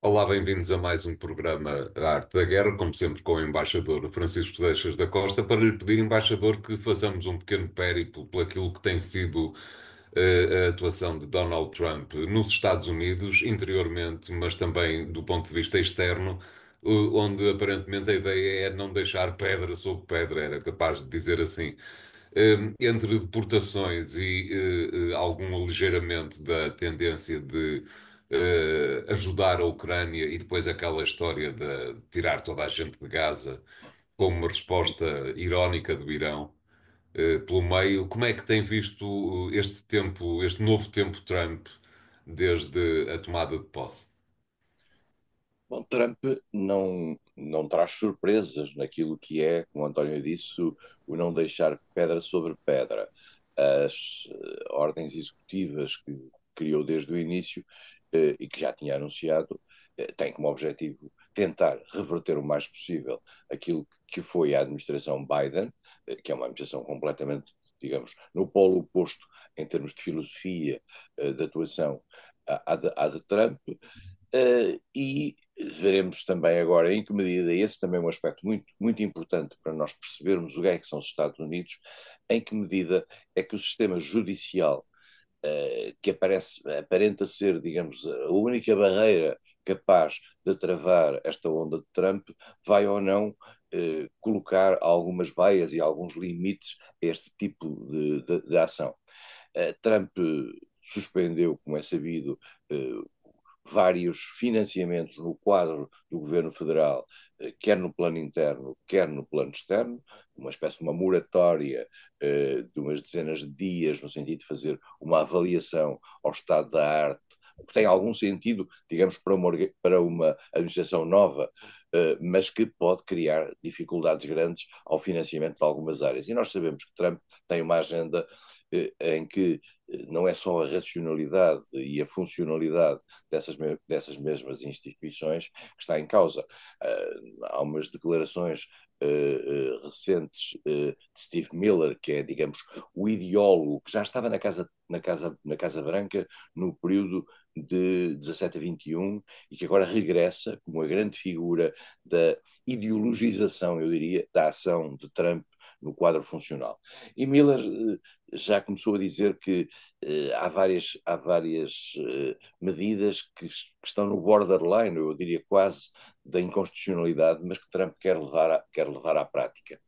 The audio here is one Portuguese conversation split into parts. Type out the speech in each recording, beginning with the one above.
Olá, bem-vindos a mais um programa da Arte da Guerra, como sempre com o embaixador Francisco Seixas da Costa, para lhe pedir, embaixador, que façamos um pequeno périplo por aquilo que tem sido a atuação de Donald Trump nos Estados Unidos, interiormente, mas também do ponto de vista externo, onde aparentemente a ideia é não deixar pedra sobre pedra, era capaz de dizer assim. Entre deportações e algum aligeiramento da tendência de ajudar a Ucrânia e depois aquela história de tirar toda a gente de Gaza como uma resposta irónica do Irão pelo meio, como é que tem visto este tempo, este novo tempo Trump desde a tomada de posse? Bom, Trump não traz surpresas naquilo que é, como o António disse, o não deixar pedra sobre pedra. As ordens executivas que criou desde o início e que já tinha anunciado têm como objetivo tentar reverter o mais possível aquilo que foi a administração Biden, que é uma administração completamente, digamos, no polo oposto em termos de filosofia de atuação à de Trump. E veremos também agora em que medida, esse também é um aspecto muito importante para nós percebermos o que são os Estados Unidos, em que medida é que o sistema judicial, que aparenta ser, digamos, a única barreira capaz de travar esta onda de Trump, vai ou não colocar algumas baias e alguns limites a este tipo de ação. Trump suspendeu, como é sabido, vários financiamentos no quadro do governo federal, quer no plano interno, quer no plano externo, uma espécie de uma moratória de umas dezenas de dias, no sentido de fazer uma avaliação ao estado da arte, o que tem algum sentido, digamos, para uma administração nova, mas que pode criar dificuldades grandes ao financiamento de algumas áreas. E nós sabemos que Trump tem uma agenda em que não é só a racionalidade e a funcionalidade dessas mesmas instituições que está em causa. Há umas declarações recentes de Steve Miller, que é, digamos, o ideólogo que já estava na Casa Branca no período de 17 a 21 e que agora regressa como a grande figura da ideologização, eu diria, da ação de Trump no quadro funcional. E Miller já começou a dizer que há várias medidas que estão no borderline, eu diria quase, da inconstitucionalidade, mas que Trump quer levar à prática.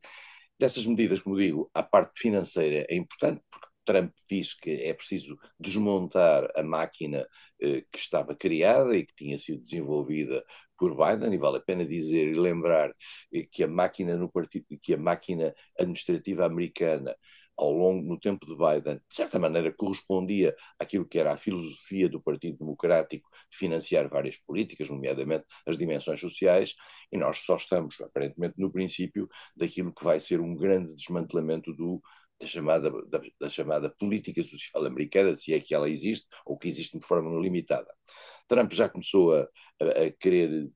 Dessas medidas, como digo, a parte financeira é importante, porque Trump diz que é preciso desmontar a máquina que estava criada e que tinha sido desenvolvida por Biden, e vale a pena dizer e lembrar que a máquina no partido, que a máquina administrativa americana no tempo de Biden, de certa maneira correspondia àquilo que era a filosofia do Partido Democrático de financiar várias políticas, nomeadamente as dimensões sociais, e nós só estamos, aparentemente, no princípio daquilo que vai ser um grande desmantelamento da chamada política social americana, se é que ela existe, ou que existe de forma limitada. Trump já começou a querer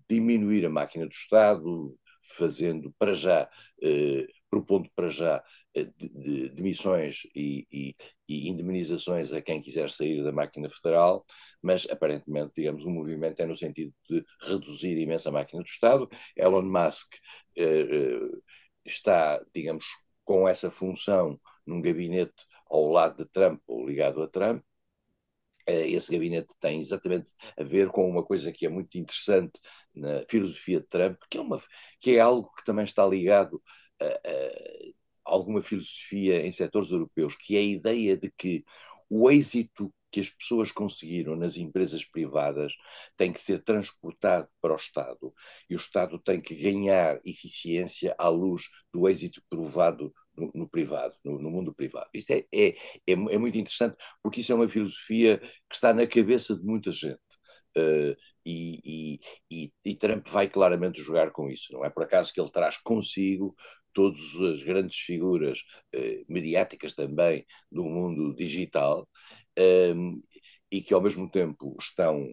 diminuir a máquina do Estado, fazendo para já, propondo para já demissões e indemnizações a quem quiser sair da máquina federal, mas aparentemente, digamos, o movimento é no sentido de reduzir a imensa máquina do Estado. Elon Musk está, digamos, com essa função num gabinete ao lado de Trump ou ligado a Trump. Esse gabinete tem exatamente a ver com uma coisa que é muito interessante na filosofia de Trump, que é algo que também está ligado a alguma filosofia em setores europeus, que é a ideia de que o êxito que as pessoas conseguiram nas empresas privadas tem que ser transportado para o Estado e o Estado tem que ganhar eficiência à luz do êxito provado no privado, no mundo privado. Isto é muito interessante porque isso é uma filosofia que está na cabeça de muita gente. Uh, e Trump vai claramente jogar com isso. Não é por acaso que ele traz consigo todas as grandes figuras mediáticas também do mundo digital um, e que ao mesmo tempo estão,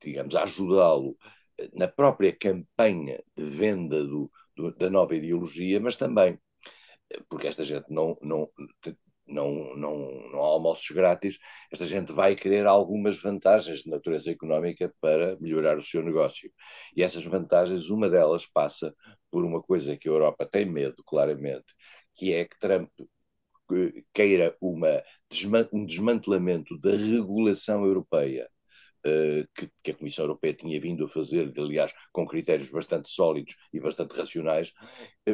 digamos, a ajudá-lo na própria campanha de venda da nova ideologia, mas também porque esta gente não há almoços grátis. Esta gente vai querer algumas vantagens de natureza económica para melhorar o seu negócio. E essas vantagens, uma delas passa por uma coisa que a Europa tem medo, claramente, que é que Trump queira um desmantelamento da regulação europeia que a Comissão Europeia tinha vindo a fazer, aliás, com critérios bastante sólidos e bastante racionais,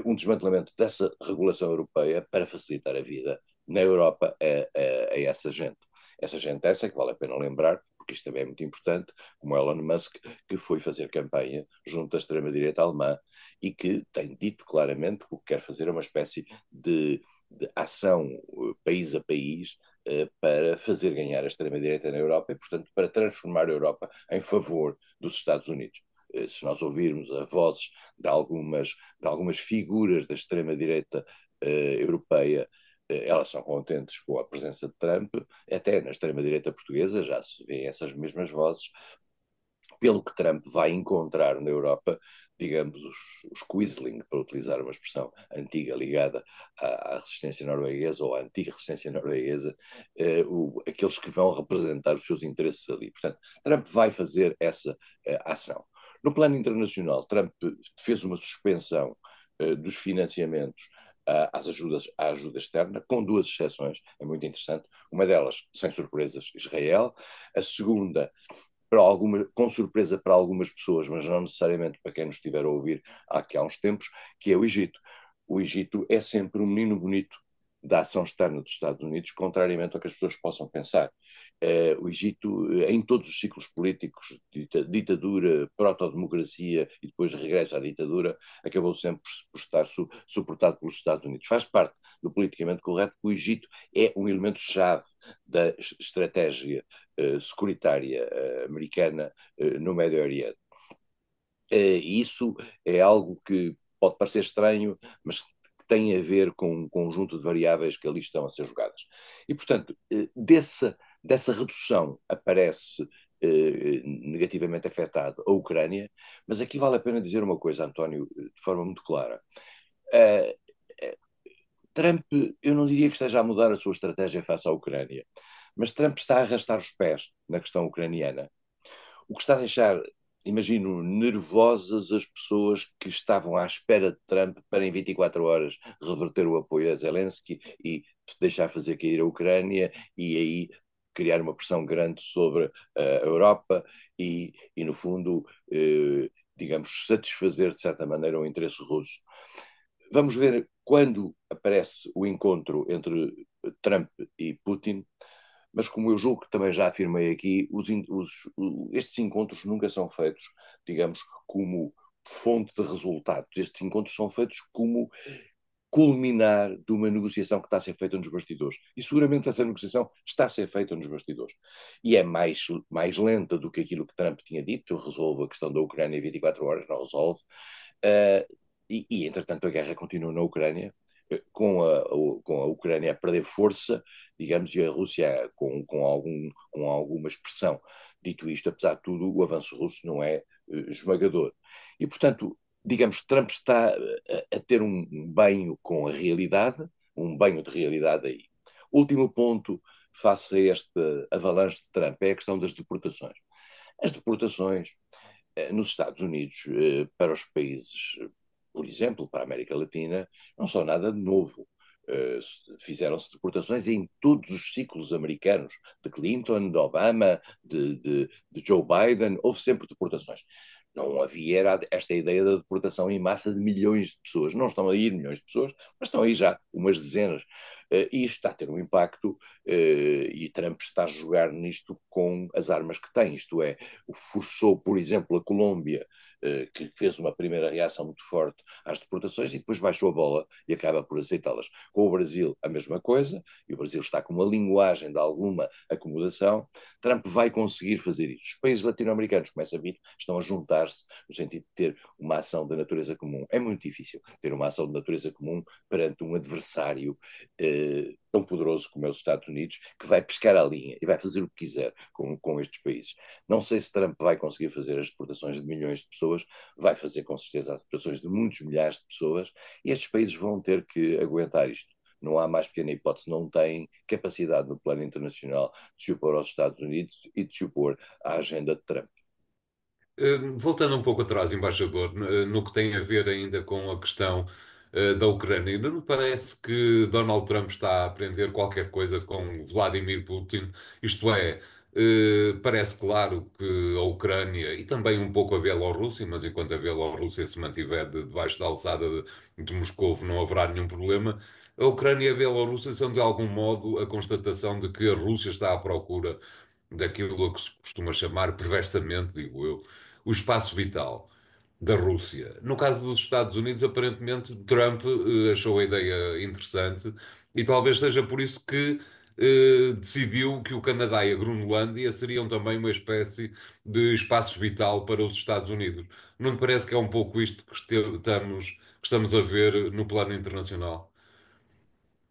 um desmantelamento dessa regulação europeia para facilitar a vida na Europa a essa gente. Essa gente essa que vale a pena lembrar, porque isto também é muito importante, como Elon Musk, que foi fazer campanha junto da extrema-direita alemã e que tem dito claramente que o que quer fazer é uma espécie de ação país a país para fazer ganhar a extrema-direita na Europa e, portanto, para transformar a Europa em favor dos Estados Unidos. Se nós ouvirmos as vozes de algumas figuras da extrema-direita europeia, elas são contentes com a presença de Trump, até na extrema-direita portuguesa já se vêem essas mesmas vozes, pelo que Trump vai encontrar na Europa, digamos, os Quisling, para utilizar uma expressão antiga ligada à resistência norueguesa ou à antiga resistência norueguesa, aqueles que vão representar os seus interesses ali. Portanto, Trump vai fazer essa ação. No plano internacional, Trump fez uma suspensão dos financiamentos à ajuda externa, com duas exceções, é muito interessante. Uma delas, sem surpresas, Israel. A segunda, com surpresa para algumas pessoas, mas não necessariamente para quem nos estiver a ouvir há uns tempos, que é o Egito. O Egito é sempre um menino bonito da ação externa dos Estados Unidos, contrariamente ao que as pessoas possam pensar. O Egito, em todos os ciclos políticos, ditadura, proto-democracia e depois regresso à ditadura, acabou sempre por estar suportado pelos Estados Unidos. Faz parte do politicamente correto que o Egito é um elemento-chave da estratégia securitária americana no Médio Oriente. E isso é algo que pode parecer estranho, mas que tem a ver com um conjunto de variáveis que ali estão a ser jogadas. E, portanto, dessa redução aparece negativamente afetada a Ucrânia, mas aqui vale a pena dizer uma coisa, António, de forma muito clara. Uh, Trump, eu não diria que esteja a mudar a sua estratégia face à Ucrânia, mas Trump está a arrastar os pés na questão ucraniana. O que está a deixar, imagino, nervosas as pessoas que estavam à espera de Trump para em 24 horas reverter o apoio a Zelensky e deixar fazer cair a Ucrânia e aí criar uma pressão grande sobre a Europa e no fundo, digamos, satisfazer de certa maneira o interesse russo. Vamos ver quando aparece o encontro entre Trump e Putin, mas como eu julgo que também já afirmei aqui, estes encontros nunca são feitos, digamos, como fonte de resultados. Estes encontros são feitos como culminar de uma negociação que está a ser feita nos bastidores. E seguramente essa negociação está a ser feita nos bastidores. E é mais lenta do que aquilo que Trump tinha dito, resolve a questão da Ucrânia em 24 horas, não resolve. Entretanto, a guerra continua na Ucrânia, com a Ucrânia a perder força, digamos, e a Rússia com alguma expressão. Dito isto, apesar de tudo, o avanço russo não é esmagador. E, portanto, digamos, Trump está a ter um banho com a realidade, um banho de realidade aí. Último ponto face a este avalanche de Trump é a questão das deportações. As deportações nos Estados Unidos para os países, por exemplo, para a América Latina, não são nada de novo. Fizeram-se deportações em todos os ciclos americanos, de Clinton, de Obama, de Joe Biden, houve sempre deportações. Não havia esta ideia da deportação em massa de milhões de pessoas. Não estão aí milhões de pessoas, mas estão aí já umas dezenas. E isto está a ter um impacto, e Trump está a jogar nisto com as armas que tem. Isto é, forçou, por exemplo, a Colômbia, que fez uma primeira reação muito forte às deportações e depois baixou a bola e acaba por aceitá-las. Com o Brasil, a mesma coisa, e o Brasil está com uma linguagem de alguma acomodação. Trump vai conseguir fazer isso. Os países latino-americanos, como é sabido, estão a juntar-se no sentido de ter uma ação de natureza comum. É muito difícil ter uma ação de natureza comum perante um adversário tão poderoso como é os Estados Unidos, que vai pescar a linha e vai fazer o que quiser com estes países. Não sei se Trump vai conseguir fazer as deportações de milhões de pessoas, vai fazer com certeza as deportações de muitos milhares de pessoas, e estes países vão ter que aguentar isto. não há mais pequena hipótese, não tem capacidade no plano internacional de se opor aos Estados Unidos e de se opor à agenda de Trump. Voltando um pouco atrás, embaixador, no que tem a ver ainda com a questão da Ucrânia, não lhe parece que Donald Trump está a aprender qualquer coisa com Vladimir Putin? Isto é, parece claro que a Ucrânia e também um pouco a Bielorrússia, mas enquanto a Bielorrússia se mantiver debaixo da alçada de Moscovo, não haverá nenhum problema. A Ucrânia e a Bielorrússia são de algum modo a constatação de que a Rússia está à procura daquilo a que se costuma chamar, perversamente, digo eu, o espaço vital da Rússia. No caso dos Estados Unidos, aparentemente, Trump achou a ideia interessante e talvez seja por isso que decidiu que o Canadá e a Groenlândia seriam também uma espécie de espaço vital para os Estados Unidos. Não lhe parece que é um pouco isto que estamos a ver no plano internacional?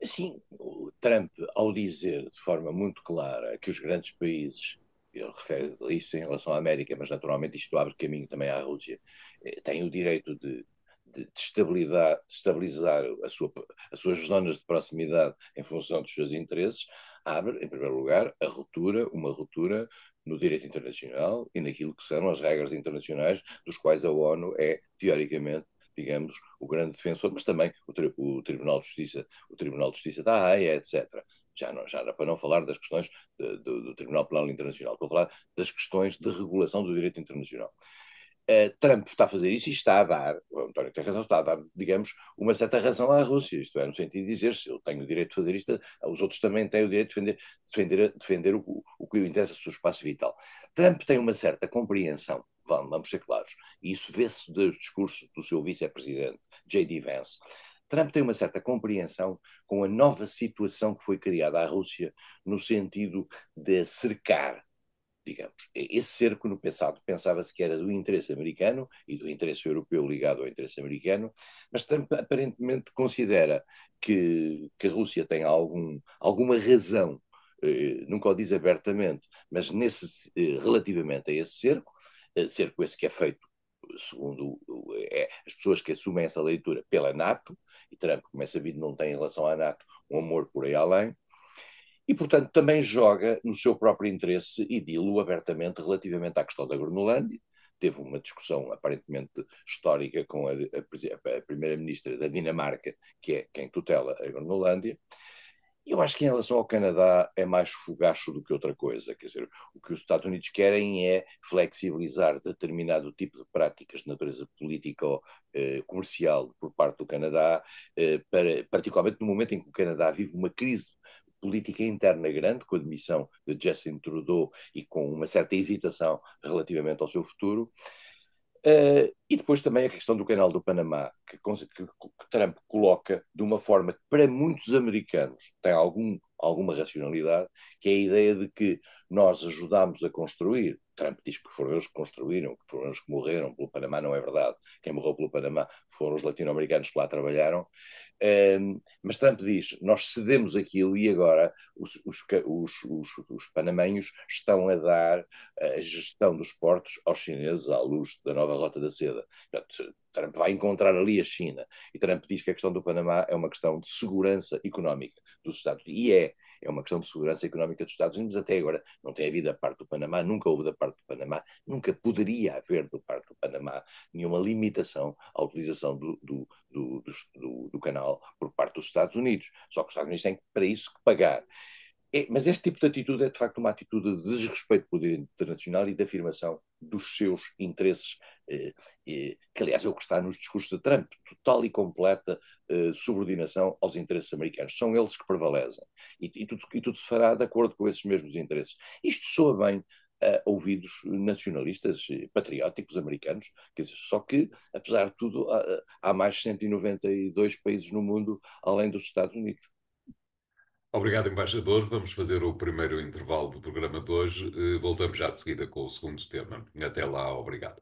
Assim, o Trump, ao dizer de forma muito clara que os grandes países, ele refere a isso em relação à América, mas naturalmente isto abre caminho também à Rússia, têm o direito de estabilizar as suas zonas de proximidade em função dos seus interesses, abre, em primeiro lugar, uma ruptura no direito internacional e naquilo que são as regras internacionais, dos quais a ONU é, teoricamente, digamos, o grande defensor, mas também o Tribunal de Justiça da Haia, etc. Já era para não falar das questões do Tribunal Penal Internacional, estou a falar das questões de regulação do direito internacional. Trump está a fazer isso e está a dar, o António tem razão, está a dar, digamos, uma certa razão à Rússia, isto é, no sentido de dizer, se eu tenho o direito de fazer isto, os outros também têm o direito de defender o que lhe interessa, o seu espaço vital. Trump tem uma certa compreensão, vamos ser claros, e isso vê-se dos discursos do seu vice-presidente, J.D. Vance. Trump tem uma certa compreensão com a nova situação que foi criada à Rússia, no sentido de cercar, digamos. Esse cerco no passado pensava-se que era do interesse americano e do interesse europeu ligado ao interesse americano, mas Trump aparentemente considera que a Rússia tem alguma razão, nunca o diz abertamente, mas relativamente a esse cerco esse que é feito segundo as pessoas que assumem essa leitura pela NATO, e Trump, como é sabido, não tem em relação à NATO um amor por aí além, e, portanto, também joga no seu próprio interesse e dilo abertamente relativamente à questão da Groenlândia. Teve uma discussão aparentemente histórica com a primeira-ministra da Dinamarca, que é quem tutela a Groenlândia. Eu acho que em relação ao Canadá é mais fogacho do que outra coisa. Quer dizer, o que os Estados Unidos querem é flexibilizar determinado tipo de práticas de natureza política ou comercial por parte do Canadá, particularmente no momento em que o Canadá vive uma crise política interna grande, com a demissão de Justin Trudeau e com uma certa hesitação relativamente ao seu futuro. E depois também a questão do Canal do Panamá, que Trump coloca de uma forma que para muitos americanos tem alguma racionalidade, que é a ideia de que nós ajudámos a construir. Trump diz que foram eles que construíram, que foram eles que morreram pelo Panamá, não é verdade. Quem morreu pelo Panamá foram os latino-americanos que lá trabalharam. Mas Trump diz: nós cedemos aquilo e agora os panamenhos estão a dar a gestão dos portos aos chineses à luz da nova Rota da Seda. Trump vai encontrar ali a China. E Trump diz que a questão do Panamá é uma questão de segurança económica dos Estados Unidos. E é uma questão de segurança económica dos Estados Unidos. Até agora não tem havido da parte do Panamá, nunca houve da parte do Panamá, nunca poderia haver da parte do Panamá nenhuma limitação à utilização do canal por parte dos Estados Unidos. Só que os Estados Unidos têm para isso que pagar. Mas este tipo de atitude é de facto uma atitude de desrespeito pelo direito internacional e de afirmação dos seus interesses, que aliás é o que está nos discursos de Trump, total e completa subordinação aos interesses americanos. São eles que prevalecem e tudo se fará de acordo com esses mesmos interesses. Isto soa bem a ouvidos nacionalistas patrióticos americanos, quer dizer, só que, apesar de tudo, há mais 192 países no mundo além dos Estados Unidos. Obrigado, embaixador. Vamos fazer o primeiro intervalo do programa de hoje. Voltamos já de seguida com o segundo tema. Até lá, obrigado.